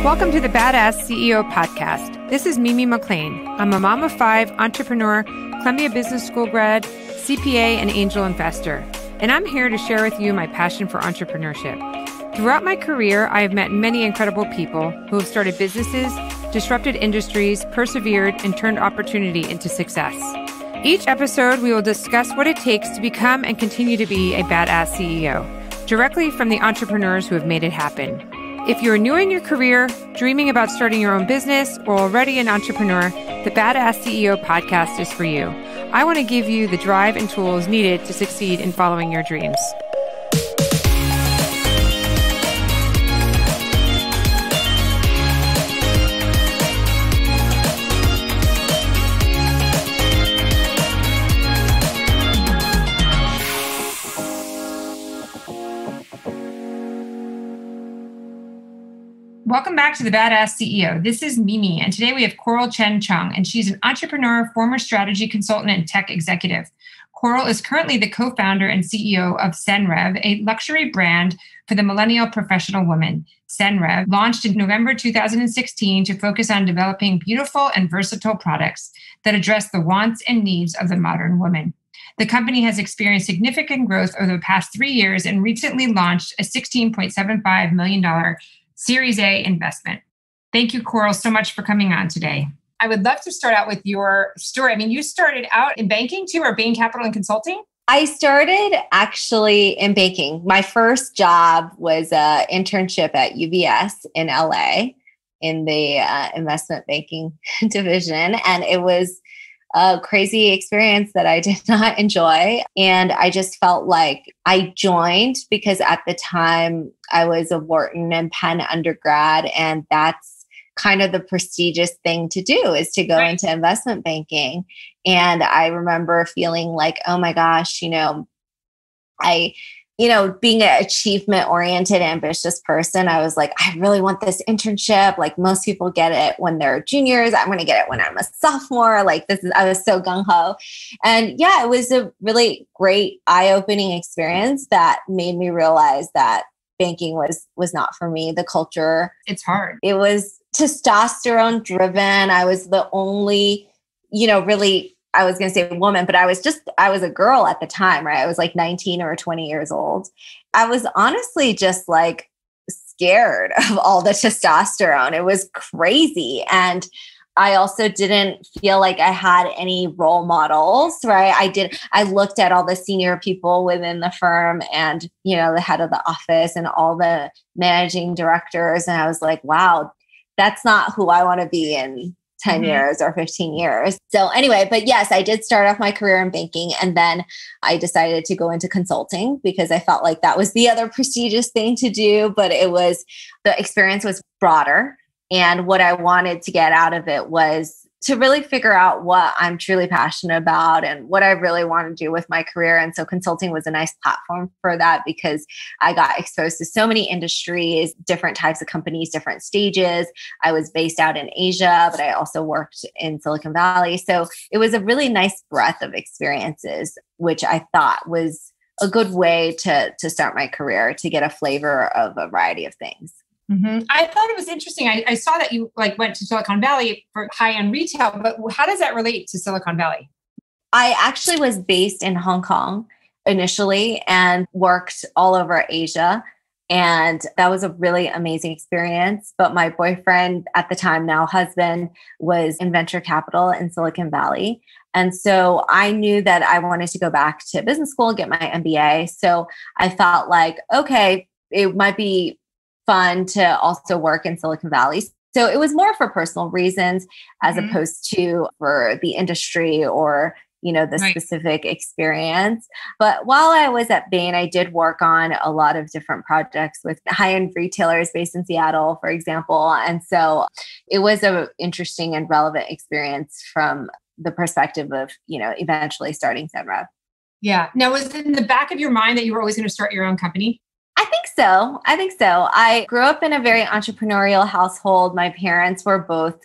Welcome to the Badass CEO podcast. This is Mimi McLean. I'm a mom of 5, entrepreneur, Columbia Business School grad, CPA, and angel investor. And I'm here to share with you my passion for entrepreneurship. Throughout my career, I have met many incredible people who have started businesses, disrupted industries, persevered, and turned opportunity into success. Each episode, we will discuss what it takes to become and continue to be a badass CEO, directly from the entrepreneurs who have made it happen. If you're new in your career, dreaming about starting your own business, or already an entrepreneur, the Badass CEO podcast is for you. I want to give you the drive and tools needed to succeed in following your dreams. Welcome back to the Badass CEO. This is Mimi, and today we have Coral Chen Chung, and she's an entrepreneur, former strategy consultant, and tech executive. Coral is currently the co-founder and CEO of Senreve, a luxury brand for the millennial professional woman. Senreve launched in November 2016 to focus on developing beautiful and versatile products that address the wants and needs of the modern woman. The company has experienced significant growth over the past 3 years and recently launched a $16.75 million Series A investment. Thank you, Coral, so much for coming on today. I would love to start out with your story. I mean, you started out in banking too, or Bain Capital and Consulting? I started actually in banking. My first job was an internship at UBS in LA in the investment banking division. And it was a crazy experience that I did not enjoy. And I just felt like I joined because at the time I was a Wharton and Penn undergrad. And that's kind of the prestigious thing to do, is to go into investment banking. And I remember feeling like, oh my gosh, being an achievement-oriented, ambitious person, I was like, I really want this internship. Like most people get it when they're juniors. I'm going to get it when I'm a sophomore. I was so gung-ho. And yeah, it was a really great eye-opening experience that made me realize that banking was not for me. The culture, it's hard. It was testosterone driven. I was the only, I was going to say woman, but I was a girl at the time, right? I was like 19 or 20 years old. I was honestly just like scared of all the testosterone. It was crazy. And I also didn't feel like I had any role models, right? I looked at all the senior people within the firm and, the head of the office and all the managing directors. And I was like, wow, that's not who I want to be in 10 years or 15 years. So anyway, but yes, I did start off my career in banking, and then I decided to go into consulting because I felt like that was the other prestigious thing to do, but the experience was broader. And what I wanted to get out of it was to really figure out what I'm truly passionate about and what I really want to do with my career. And so consulting was a nice platform for that because I got exposed to so many industries, different types of companies, different stages. I was based out in Asia, but I also worked in Silicon Valley. So it was a really nice breadth of experiences, which I thought was a good way to start my career, to get a flavor of a variety of things. Mm-hmm. I thought it was interesting. I saw that you went to Silicon Valley for high-end retail, but how does that relate to Silicon Valley? I actually was based in Hong Kong initially and worked all over Asia. And that was a really amazing experience. But my boyfriend at the time, now husband, was in venture capital in Silicon Valley. And so I knew that I wanted to go back to business school, get my MBA. So I felt like, okay, it might be fun to also work in Silicon Valley. So it was more for personal reasons as opposed to for the industry or, the specific experience. But while I was at Bain, I did work on a lot of different projects with high-end retailers based in Seattle, for example. And so it was an interesting and relevant experience from the perspective of, eventually starting Senreve. Yeah. Now, was it in the back of your mind that you were always going to start your own company? I think so. I grew up in a very entrepreneurial household. My parents were both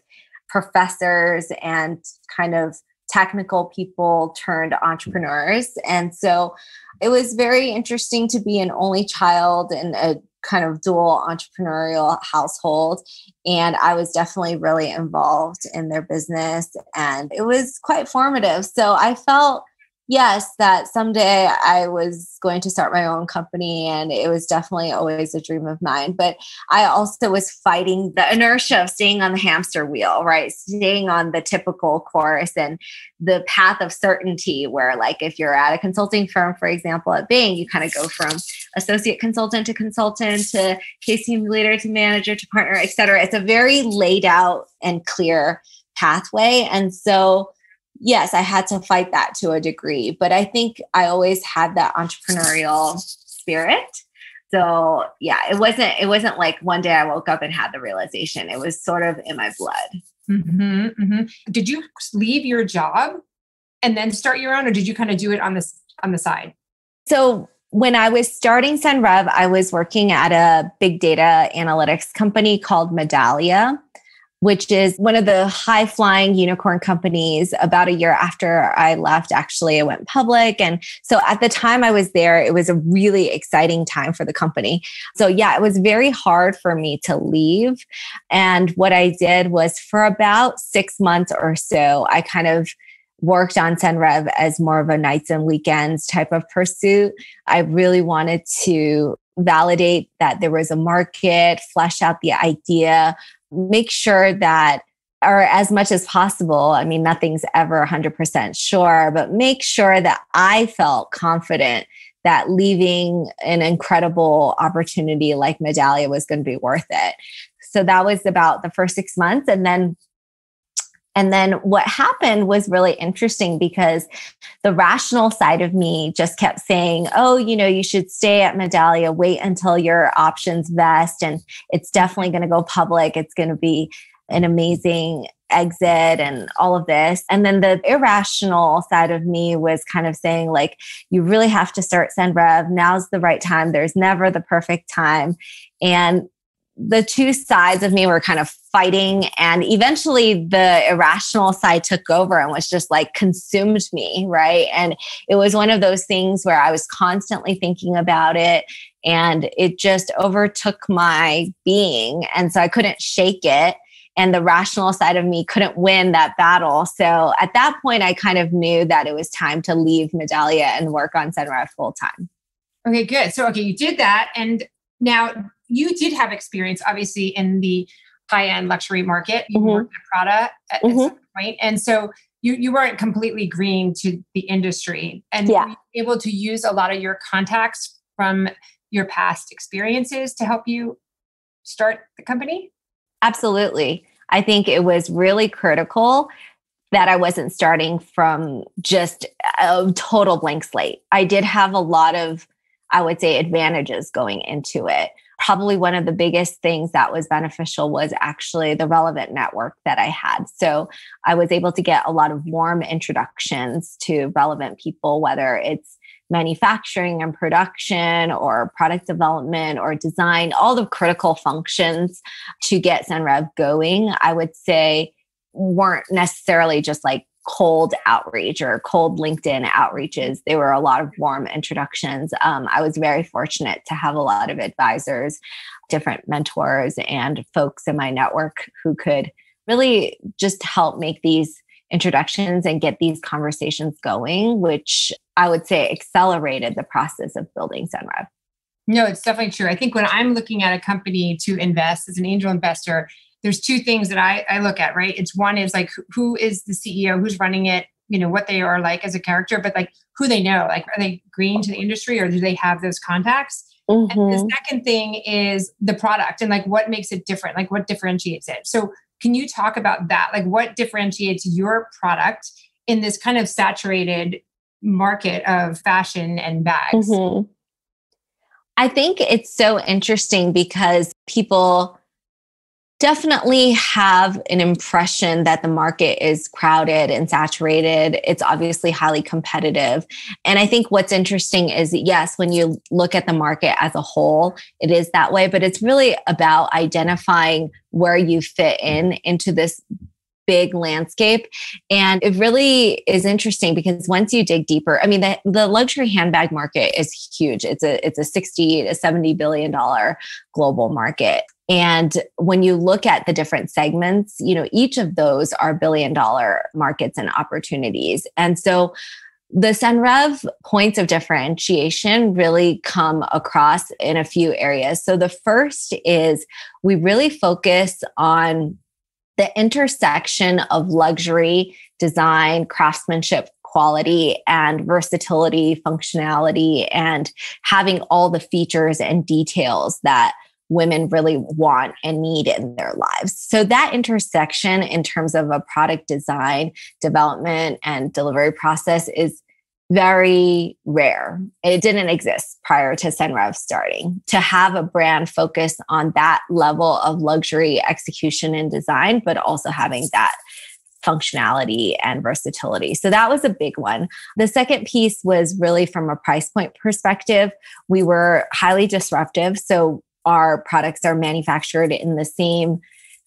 professors and kind of technical people turned entrepreneurs. And so it was very interesting to be an only child in a kind of dual entrepreneurial household. And I was definitely really involved in their business, and it was quite formative. So I felt, yes, that someday I was going to start my own company, and it was definitely always a dream of mine. But I also was fighting the inertia of staying on the hamster wheel, right? Staying on the typical course and the path of certainty, where like if you're at a consulting firm, for example, at Bain, you kind of go from associate consultant to case team leader to manager to partner, et cetera. It's a very laid out and clear pathway. And so yes, I had to fight that to a degree, but I think I always had that entrepreneurial spirit. So yeah, it wasn't like one day I woke up and had the realization. It was sort of in my blood. Mm-hmm, mm-hmm. Did you leave your job and then start your own, or did you kind of do it on the side? So when I was starting Senreve, I was working at a big data analytics company called Medallia, which is one of the high flying unicorn companies. About a year after I left, actually, it went public. And so at the time I was there, it was a really exciting time for the company. So yeah, it was very hard for me to leave. And what I did was for about 6 months or so, I kind of worked on Senreve as more of a nights and weekends type of pursuit. I really wanted to validate that there was a market, flesh out the idea, make sure that, or as much as possible, I mean, nothing's ever 100% sure, but make sure that I felt confident that leaving an incredible opportunity like Medallia was going to be worth it. So that was about the first 6 months. And then what happened was really interesting, because the rational side of me just kept saying, oh, you should stay at Medallia, wait until your options vest, and it's definitely going to go public. It's going to be an amazing exit and all of this. And then the irrational side of me was kind of saying, like, you really have to start Senreve. Now's the right time. There's never the perfect time. And the two sides of me were kind of fighting, and eventually the irrational side took over and was just like consumed me, right? And it was one of those things where I was constantly thinking about it, and it just overtook my being. And so I couldn't shake it, and the rational side of me couldn't win that battle. So at that point, I kind of knew that it was time to leave Medallia and work on Senreve full time. Okay, good. So, you did that. And now you did have experience, obviously, in the high-end luxury market. You worked at Prada at some point. And so you weren't completely green to the industry. And were you able to use a lot of your contacts from your past experiences to help you start the company? Absolutely. I think it was really critical that I wasn't starting from just a total blank slate. I did have a lot of, I would say, advantages going into it. Probably one of the biggest things that was beneficial was actually the relevant network that I had. So I was able to get a lot of warm introductions to relevant people, whether it's manufacturing and production or product development or design, all the critical functions to get Senreve going, I would say weren't necessarily just like cold outreach or cold LinkedIn outreaches. They were a lot of warm introductions. I was very fortunate to have a lot of advisors, different mentors, and folks in my network who could really just help make these introductions and get these conversations going, which I would say accelerated the process of building Senreve. No, it's definitely true. I think when I'm looking at a company to invest as an angel investor, there's two things that I look at, right? It's one is like, who is the CEO, who's running it, what they are like as a character, but like who they know, like, are they green to the industry or do they have those contacts? And the second thing is the product and like what makes it different, like what differentiates it. So can you talk about that? Like what differentiates your product in this kind of saturated market of fashion and bags? I think it's so interesting because people definitely have an impression that the market is crowded and saturated. It's obviously highly competitive. And I think what's interesting is, yes, when you look at the market as a whole, it is that way, but it's really about identifying where you fit into this big landscape. And it really is interesting because once you dig deeper, I mean, the luxury handbag market is huge. It's a 60 to $70 billion global market. And when you look at the different segments, each of those are $1 billion markets and opportunities. And so the Senreve points of differentiation really come across in a few areas. So the first is we really focus on the intersection of luxury, design, craftsmanship, quality, and versatility, functionality, and having all the features and details that women really want and need in their lives. So that intersection in terms of a product design, development, and delivery process is very rare. It didn't exist prior to Senreve starting. To have a brand focus on that level of luxury execution and design, but also having that functionality and versatility. So that was a big one. The second piece was really from a price point perspective. We were highly disruptive. So our products are manufactured in the same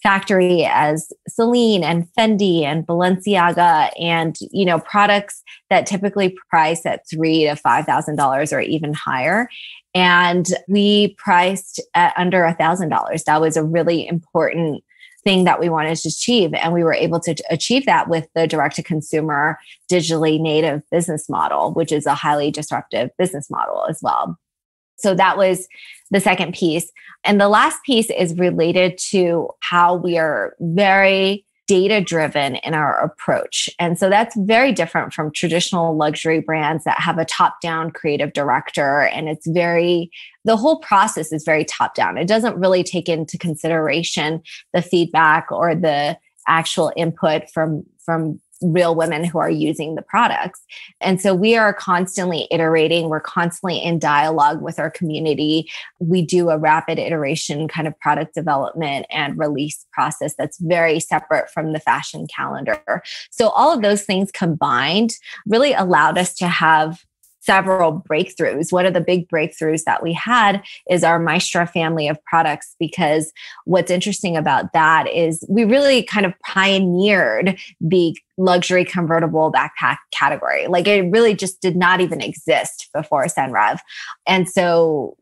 factory as Celine and Fendi and Balenciaga, and products that typically price at $3,000 to $5,000 or even higher. And we priced at under $1,000. That was a really important thing that we wanted to achieve. And we were able to achieve that with the direct-to-consumer digitally native business model, which is a highly disruptive business model as well. So that was the second piece. And the last piece is related to how we are very data-driven in our approach. And so that's very different from traditional luxury brands that have a top-down creative director. And the whole process is very top-down. It doesn't really take into consideration the feedback or the actual input from real women who are using the products. And so we are constantly iterating. We're constantly in dialogue with our community. We do a rapid iteration kind of product development and release process that's very separate from the fashion calendar. So all of those things combined really allowed us to have several breakthroughs. One of the big breakthroughs that we had is our Maestra family of products, because what's interesting about that is we really kind of pioneered the luxury convertible backpack category. Like it really just did not even exist before Senreve. And so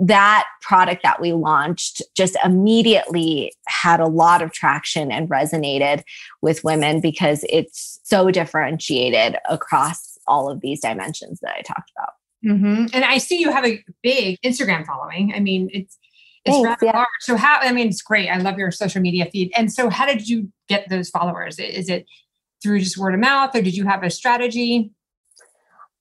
that product that we launched just immediately had a lot of traction and resonated with women because it's so differentiated across all of these dimensions that I talked about. Mm-hmm. And I see you have a big Instagram following. I mean, it's rather large. So it's great. I love your social media feed. And so how did you get those followers? Is it through just word of mouth, or did you have a strategy?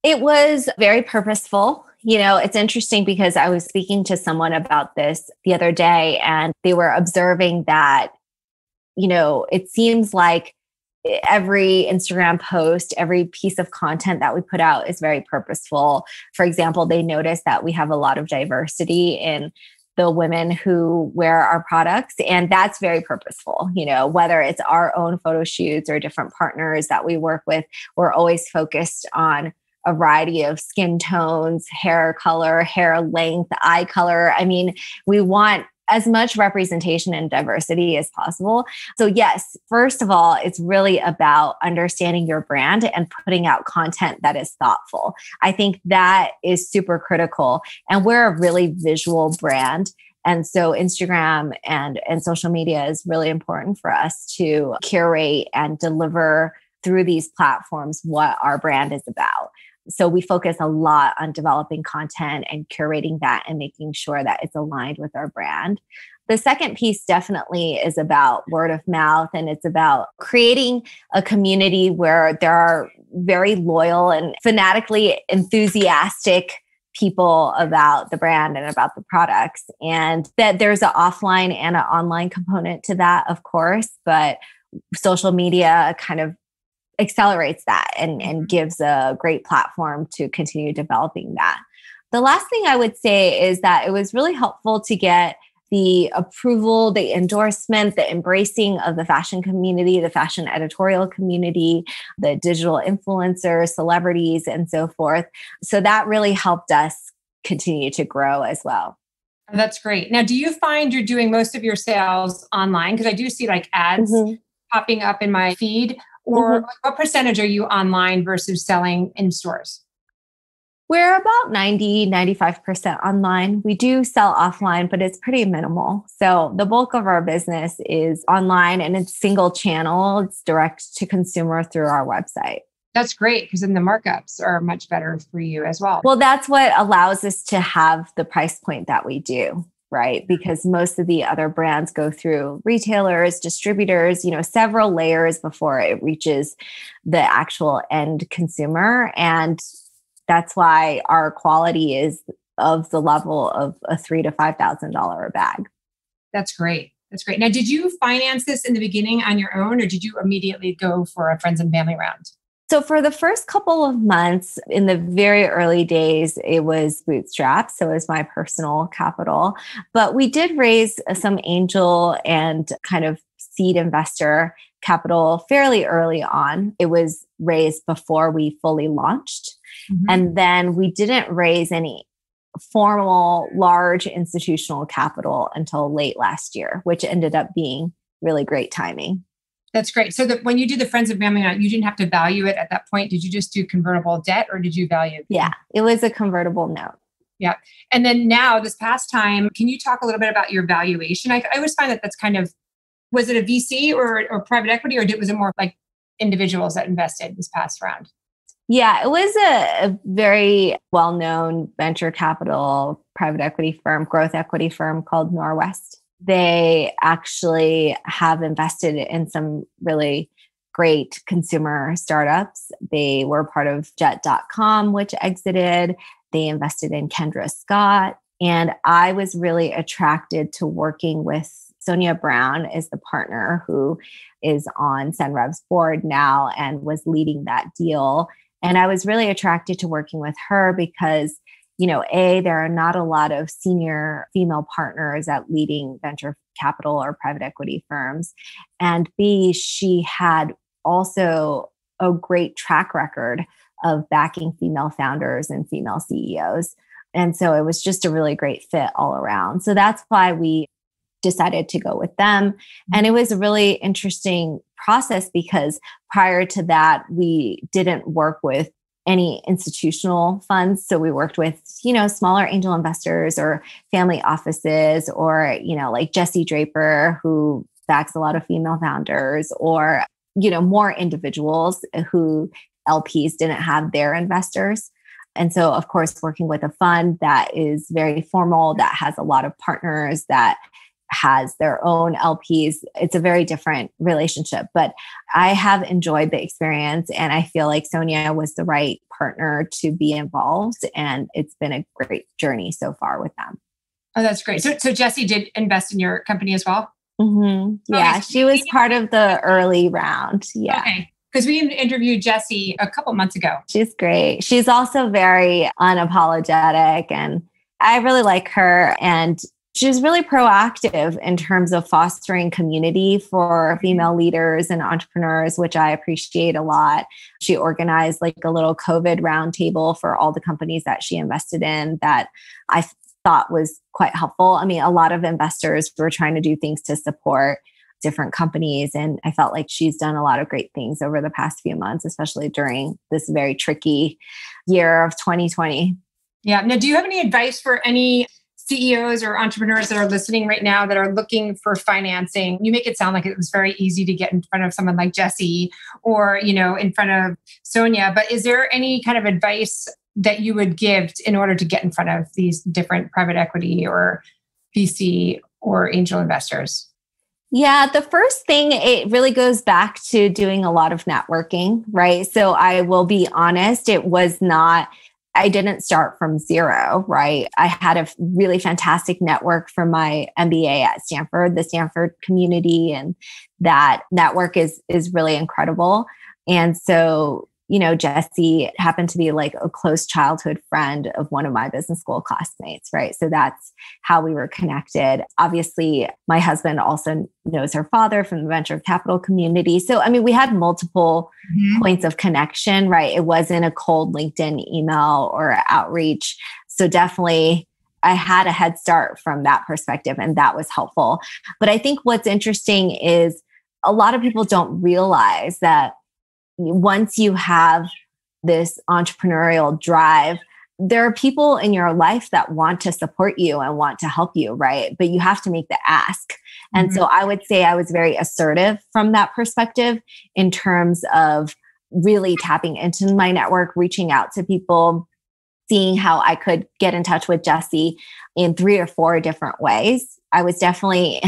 It was very purposeful. It's interesting because I was speaking to someone about this the other day, and they were observing that, it seems like every Instagram post, every piece of content that we put out is very purposeful. For example, they noticed that we have a lot of diversity in the women who wear our products. And that's very purposeful. Whether it's our own photo shoots or different partners that we work with, we're always focused on a variety of skin tones, hair color, hair length, eye color. We want as much representation and diversity as possible. So yes, first of all, it's really about understanding your brand and putting out content that is thoughtful. I think that is super critical. And we're a really visual brand. And so Instagram and social media is really important for us to curate and deliver through these platforms what our brand is about. So we focus a lot on developing content and curating that and making sure that it's aligned with our brand. The second piece definitely is about word of mouth, and it's about creating a community where there are very loyal and fanatically enthusiastic people about the brand and about the products. And that there's an offline and an online component to that, of course, but social media kind of accelerates that and gives a great platform to continue developing that. The last thing I would say is that it was really helpful to get the approval, the endorsement, the embracing of the fashion community, the fashion editorial community, the digital influencers, celebrities, and so forth. So that really helped us continue to grow as well. That's great. Now, do you find you're doing most of your sales online? Because I do see like ads popping up in my feed? Or what percentage are you online versus selling in stores? We're about 95% online. We do sell offline, but it's pretty minimal. So the bulk of our business is online and it's single channel. It's direct to consumer through our website. That's great because then the markups are much better for you as well. Well, that's what allows us to have the price point that we do, right? Because most of the other brands go through retailers, distributors, several layers before it reaches the actual end consumer. And that's why our quality is of the level of a $3,000 to $5,000 a bag. That's great. That's great. Now, did you finance this in the beginning on your own, or did you immediately go for a friends and family round? So for the first couple of months, in the very early days, it was Bootstrapped. So it was my personal capital. But we did raise some angel and kind of seed investor capital fairly early on. It was raised before we fully launched. And then we didn't raise any formal large institutional capital until late last year, which ended up being really great timing. That's great. So when you do the friends and family note, you didn't have to value it at that point. Did you just do convertible debt or did you value it? Yeah, it was a convertible note. Yeah. And then now this past time, can you talk a little bit about your valuation? I always find that that's kind of, was it a VC or private equity, or was it more like individuals that invested this past round? Yeah, it was a very well-known venture capital private equity firm, growth equity firm called Norwest. They actually have invested in some really great consumer startups. They were part of Jet.com, which exited. They invested in Kendra Scott. And I was really attracted to working with Sonia Brown is the partner who is on Senreve's board now and was leading that deal. And I was really attracted to working with her because, there are not a lot of senior female partners at leading venture capital or private equity firms. And B, she had also a great track record of backing female founders and female CEOs. And so it was just a really great fit all around. So that's why we decided to go with them. And it was a really interesting process because prior to that, we didn't work with any institutional funds. So we worked with, smaller angel investors or family offices or, like Jessie Draper, who backs a lot of female founders, or, more individuals who LPs didn't have their investors. And so, of course, working with a fund that is very formal, that has a lot of partners, that has their own LPs, it's a very different relationship. But I have enjoyed the experience and I feel like Sonia was the right partner to be involved. And it's been a great journey so far with them. Oh, that's great. So Jessie did invest in your company as well? Yeah, Okay. she was part of the early round. Yeah. Okay. Because we interviewed Jessie a couple months ago. She's great. She's also very unapologetic and I really like her. And she's really proactive in terms of fostering community for female leaders and entrepreneurs, which I appreciate a lot. She organized like a little COVID roundtable for all the companies that she invested in that I thought was quite helpful. I mean, a lot of investors were trying to do things to support different companies. And I felt like she's done a lot of great things over the past few months, especially during this very tricky year of 2020. Yeah. Now, do you have any advice for any CEOs or entrepreneurs that are listening right now that are looking for financing? You make it sound like it was very easy to get in front of someone like Jessie or, in front of Sonia, but is there any kind of advice that you would give in order to get in front of these different private equity or VC or angel investors? Yeah, the first thing, it really goes back to doing a lot of networking, right? So I will be honest, I didn't start from zero, right? I had a really fantastic network from my MBA at Stanford, the Stanford community, and that network is really incredible. And so, Jessie happened to be like a close childhood friend of one of my business school classmates, right? So that's how we were connected. Obviously, my husband also knows her father from the venture capital community. So, we had multiple points of connection, right? It wasn't a cold LinkedIn email or outreach. So definitely I had a head start from that perspective and that was helpful. But I think what's interesting is a lot of people don't realize that once you have this entrepreneurial drive, there are people in your life that want to support you and want to help you, right? But you have to make the ask. And so I would say I was very assertive from that perspective in terms of really tapping into my network, reaching out to people, seeing how I could get in touch with Jessie in 3 or 4 different ways. I was definitely,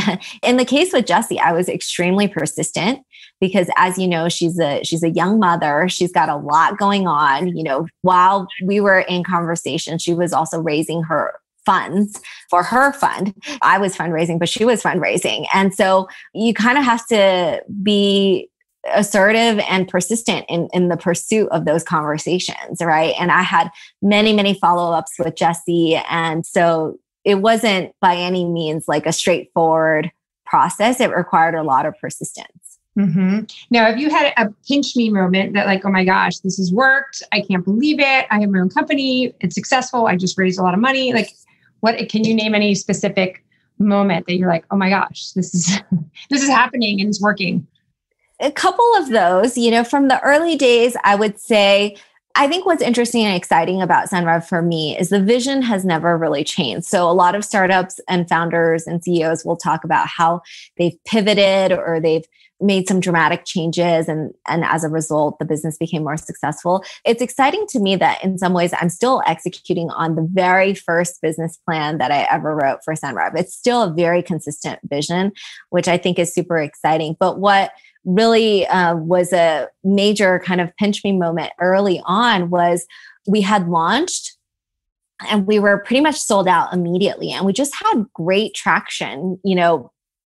in the case with Jessie, I was extremely persistent because, as you know, she's a young mother. She's got a lot going on. You know, while we were in conversation, she was also raising her funds for her fund. I was fundraising, but she was fundraising. And so you kind of have to be assertive and persistent in the pursuit of those conversations, right? And I had many, many follow-ups with Jessie. And so it wasn't by any means like a straightforward process. It required a lot of persistence. Mm-hmm. Now, have you had a pinch me moment that like, oh my gosh, this has worked. I can't believe it. I have my own company. It's successful. I just raised a lot of money. Like, what can you name any specific moment that you're like, oh my gosh, this is happening and it's working? A couple of those, you know, from the early days, I would say, I think what's interesting and exciting about Senreve for me is the vision has never really changed. So a lot of startups and founders and CEOs will talk about how they've pivoted or they've made some dramatic changes and as a result, the business became more successful. It's exciting to me that in some ways I'm still executing on the very first business plan that I ever wrote for Senreve. It's still a very consistent vision, which I think is super exciting. But what really was a major kind of pinch me moment early on was we had launched and we were pretty much sold out immediately. And we just had great traction, you know,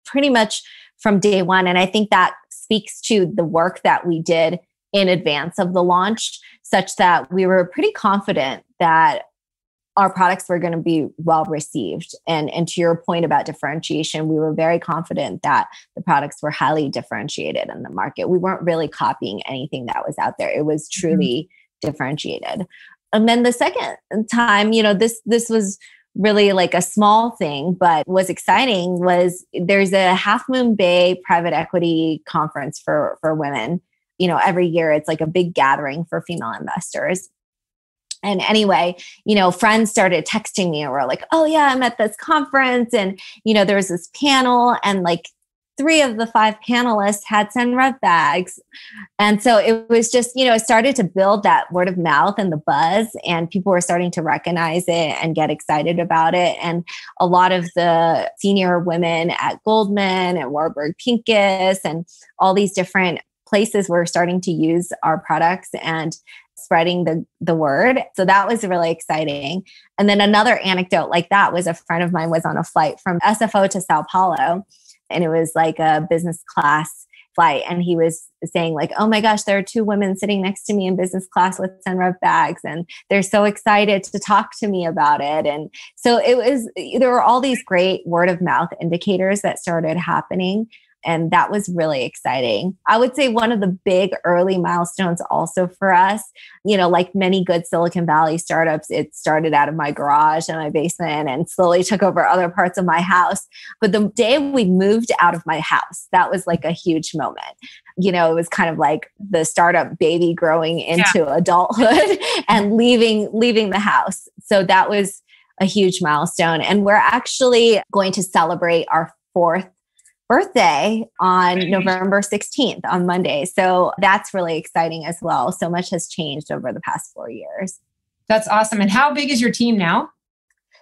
pretty much from day one. And I think that speaks to the work that we did in advance of the launch, such that we were pretty confident that our products were going to be well received. And to your point about differentiation, we were very confident that the products were highly differentiated in the market. We weren't really copying anything that was out there. It was truly differentiated. And then the second time, you know, this was really like a small thing, but what's exciting was there's a Half Moon Bay private equity conference for women. You know, every year it's like a big gathering for female investors. And anyway, you know, friends started texting me and were like, oh yeah, I'm at this conference. And, you know, there was this panel and like 3 of the 5 panelists had Senreve bags. And so it was just, you know, it started to build that word of mouth and the buzz, and people were starting to recognize it and get excited about it. And a lot of the senior women at Goldman and Warburg Pincus and all these different places were starting to use our products and spreading the word. So that was really exciting. And then another anecdote like that was a friend of mine was on a flight from SFO to Sao Paulo, and it was like a business class flight. And he was saying like, oh my gosh, there are 2 women sitting next to me in business class with Senreve bags. And they're so excited to talk to me about it. And so there were all these great word of mouth indicators that started happening. And that was really exciting. I would say one of the big early milestones also for us, you know, like many good Silicon Valley startups, it started out of my garage and my basement and slowly took over other parts of my house. But the day we moved out of my house, that was like a huge moment. You know, it was kind of like the startup baby growing into adulthood and leaving the house. So that was a huge milestone. And we're actually going to celebrate our 4th birthday on November 16th on Monday. So that's really exciting as well. So much has changed over the past 4 years. That's awesome. And how big is your team now?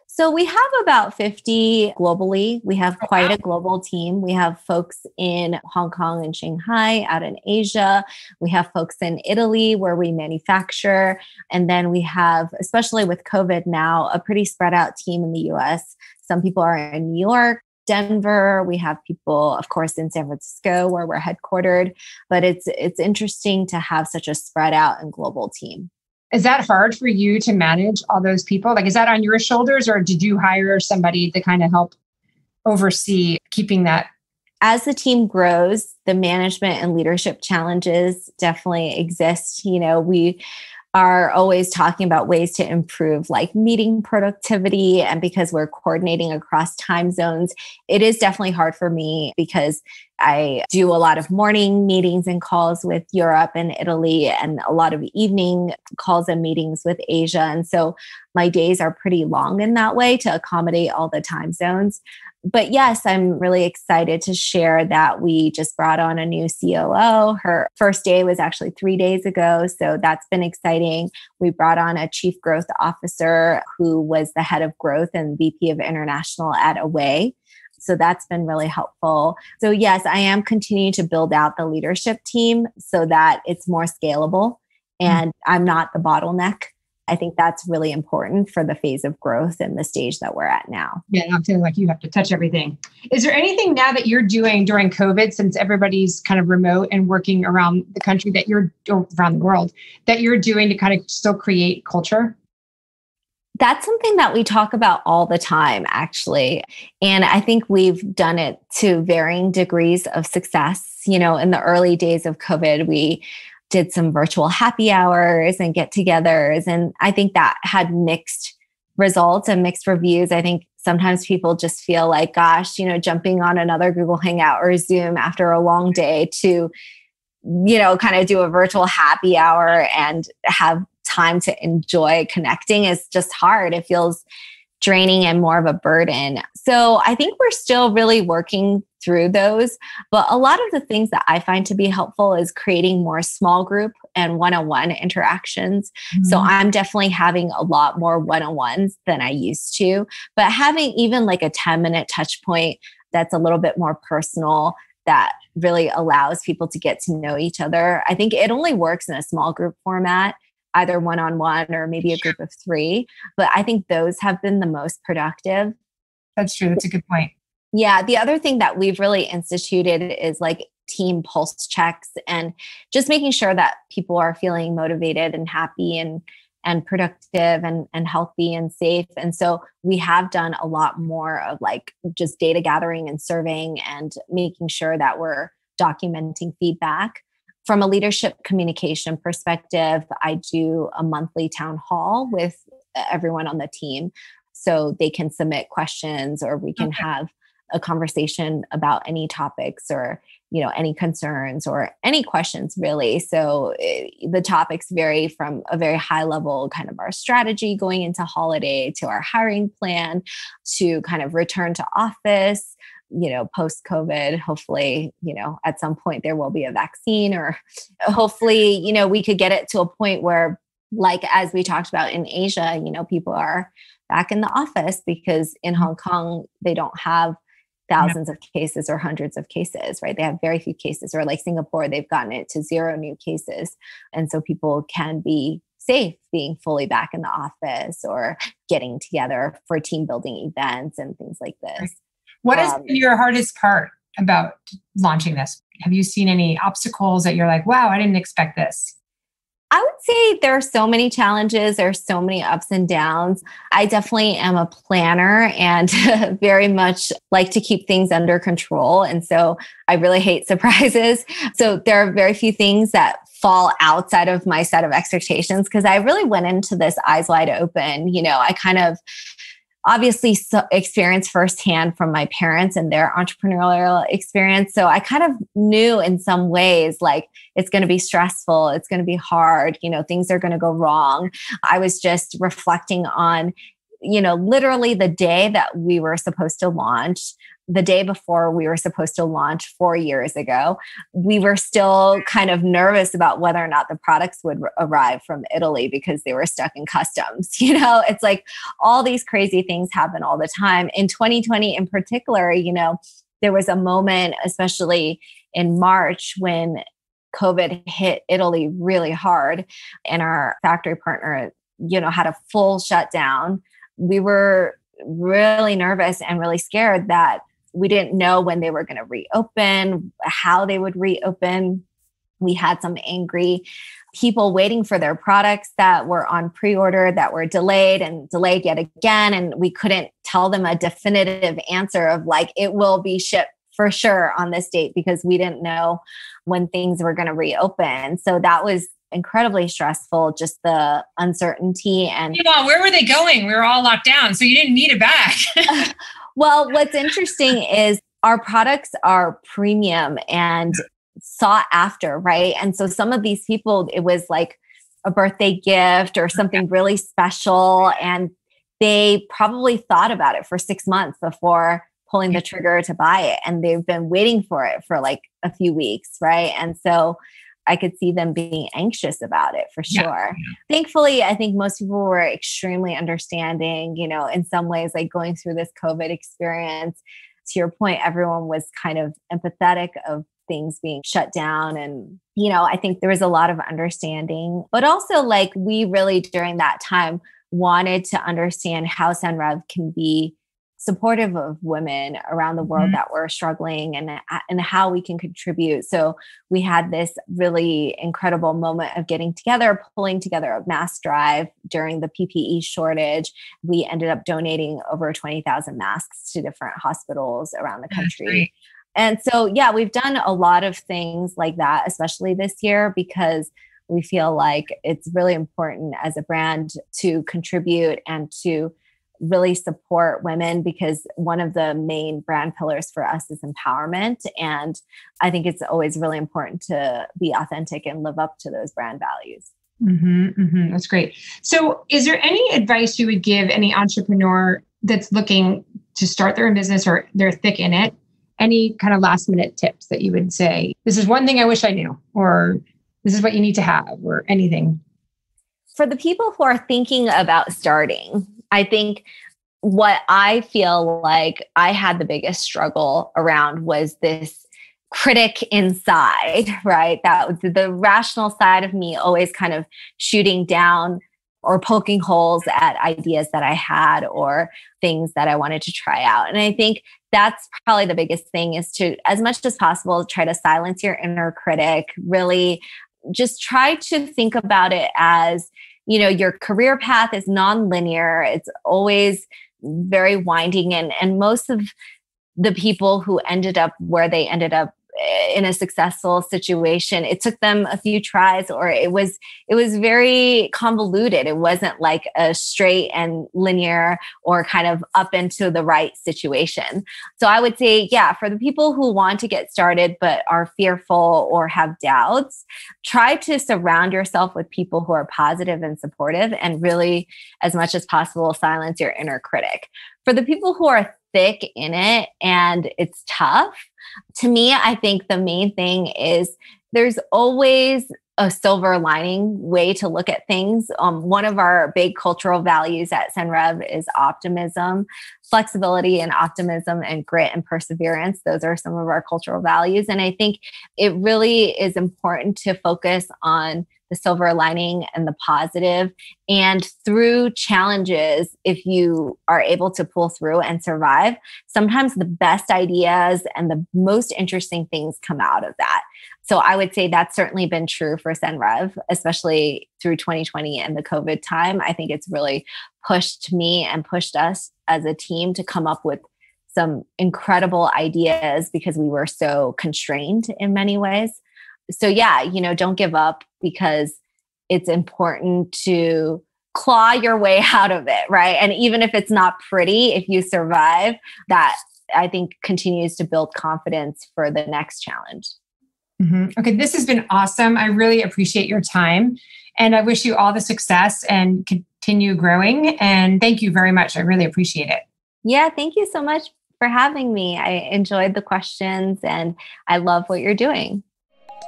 So we have about 50 globally. We have quite a global team. We have folks in Hong Kong and Shanghai, out in Asia. We have folks in Italy where we manufacture. And then we have, especially with COVID now, a pretty spread out team in the US. Some people are in New York, Denver. We have people, of course, in San Francisco where we're headquartered, but it's interesting to have such a spread out and global team. Is that hard for you to manage all those people? Like, is that on your shoulders, or did you hire somebody to kind of help oversee keeping that? As the team grows, the management and leadership challenges definitely exist. You know, are always talking about ways to improve like meeting productivity. And because we're coordinating across time zones, it is definitely hard for me because I do a lot of morning meetings and calls with Europe and Italy and a lot of evening calls and meetings with Asia. And so my days are pretty long in that way to accommodate all the time zones. But yes, I'm really excited to share that we just brought on a new COO. Her first day was actually 3 days ago. So that's been exciting. We brought on a chief growth officer who was the head of growth and VP of international at Away. So that's been really helpful. So yes, I am continuing to build out the leadership team so that it's more scalable and I'm not the bottleneck. I think that's really important for the phase of growth and the stage that we're at now. Yeah, I'm feeling like you have to touch everything. Is there anything now that you're doing during COVID, since everybody's kind of remote and working around the country or around the world, that you're doing to kind of still create culture? That's something that we talk about all the time, actually. And I think we've done it to varying degrees of success. In the early days of COVID, we did some virtual happy hours and get-togethers. And I think that had mixed results and mixed reviews. I think sometimes people just feel like, gosh, jumping on another Google Hangout or Zoom after a long day to, kind of do a virtual happy hour and have time to enjoy connecting is just hard. It feels draining and more of a burden. So I think we're still really working through those. But a lot of the things that I find to be helpful is creating more small group and one-on-one interactions. So I'm definitely having a lot more one-on-ones than I used to, but having even like a 10-minute touch point that's a little bit more personal that really allows people to get to know each other. I think it only works in a small group format, either one-on-one or maybe a group of 3. But I think those have been the most productive. That's true. That's a good point. Yeah. The other thing that we've really instituted is like team pulse checks and just making sure that people are feeling motivated and happy and productive and healthy and safe. And so we have done a lot more of like just data gathering and surveying and making sure that we're documenting feedback. From a leadership communication perspective, I do a monthly town hall with everyone on the team so they can submit questions or we can have a conversation about any topics or, any concerns or any questions really. So the topics vary from a very high level, kind of our strategy going into holiday to our hiring plan to kind of return to office, post-COVID, hopefully, at some point there will be a vaccine or hopefully, we could get it to a point where, like, as we talked about in Asia, people are back in the office because in Hong Kong, they don't have thousands of cases or hundreds of cases, right? They have very few cases, or like Singapore, they've gotten it to 0 new cases. And so people can be safe being fully back in the office or getting together for team building events and things like this. What has been your hardest part about launching this? Have you seen any obstacles that you're like, wow, I didn't expect this? I would say there are so many challenges. There are so many ups and downs. I definitely am a planner and very much like to keep things under control. And so I really hate surprises. So there are very few things that fall outside of my set of expectations because I really went into this eyes wide open. I kind of obviously experienced firsthand from my parents and their entrepreneurial experience. So I kind of knew in some ways, like, it's going to be stressful. It's going to be hard. Things are going to go wrong. I was just reflecting on, literally the day that we were supposed to launch, the day before we were supposed to launch 4 years ago, we were still kind of nervous about whether or not the products would arrive from Italy because they were stuck in customs. It's like all these crazy things happen all the time. In 2020 in particular, there was a moment, especially in March, when COVID hit Italy really hard and our factory partner, had a full shutdown. We were really nervous and really scared that we didn't know when they were going to reopen, how they would reopen. We had some angry people waiting for their products that were on pre-order that were delayed and delayed yet again. And we couldn't tell them a definitive answer of like, it will be shipped for sure on this date because we didn't know when things were going to reopen. So that was incredibly stressful, just the uncertainty. And where were they going? We were all locked down, so you didn't need a bag. Well, what's interesting is our products are premium and sought after, right? And so some of these people, it was like a birthday gift or something really special, and they probably thought about it for 6 months before pulling the trigger to buy it. And they've been waiting for it for like a few weeks, right? And so I could see them being anxious about it for sure. Yeah. Thankfully, I think most people were extremely understanding, in some ways, like going through this COVID experience. To your point, everyone was kind of empathetic of things being shut down. And, I think there was a lot of understanding, but also like we really during that time wanted to understand how Senreve can be supportive of women around the world that were struggling and how we can contribute. So we had this really incredible moment of getting together, pulling together a mass drive during the PPE shortage. We ended up donating over 20,000 masks to different hospitals around the country. And so, yeah, we've done a lot of things like that, especially this year, because we feel like it's really important as a brand to contribute and to really support women, because one of the main brand pillars for us is empowerment. And I think it's always really important to be authentic and live up to those brand values. That's great. So is there any advice you would give any entrepreneur that's looking to start their own business or they're thick in it? Any kind of last minute tips that you would say, this is one thing I wish I knew, or this is what you need to have, or anything? For the people who are thinking about starting, I think what I feel like I had the biggest struggle around was this critic inside, right? That was the rational side of me always kind of shooting down or poking holes at ideas that I had or things that I wanted to try out. And I think that's probably the biggest thing, is to, as much as possible, try to silence your inner critic. Really just try to think about it as, your career path is non-linear. It's always very winding. And most of the people who ended up where they ended up in a successful situation, it took them a few tries, or it was very convoluted. It wasn't like a straight and linear or kind of up into the right situation. So I would say, yeah, for the people who want to get started but are fearful or have doubts, try to surround yourself with people who are positive and supportive, and really, as much as possible, silence your inner critic. For the people who are thick in it and it's tough, to me, I think the main thing is there's always a silver lining way to look at things. One of our big cultural values at Senreve is optimism, flexibility and optimism, and grit and perseverance. Those are some of our cultural values. And I think it really is important to focus on the silver lining and the positive. And through challenges, if you are able to pull through and survive, sometimes the best ideas and the most interesting things come out of that. So I would say that's certainly been true for Senreve, especially through 2020 and the COVID time. I think it's really pushed me and pushed us as a team to come up with some incredible ideas because we were so constrained in many ways. So yeah, don't give up, because it's important to claw your way out of it, right? And even if it's not pretty, if you survive, that I think continues to build confidence for the next challenge. Okay, this has been awesome. I really appreciate your time, and I wish you all the success and continue growing. And thank you very much. I really appreciate it. Yeah, thank you so much for having me. I enjoyed the questions and I love what you're doing.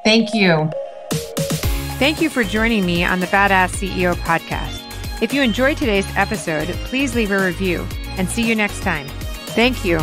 Thank you. Thank you for joining me on the Badass CEO podcast. If you enjoyed today's episode, please leave a review, and see you next time. Thank you.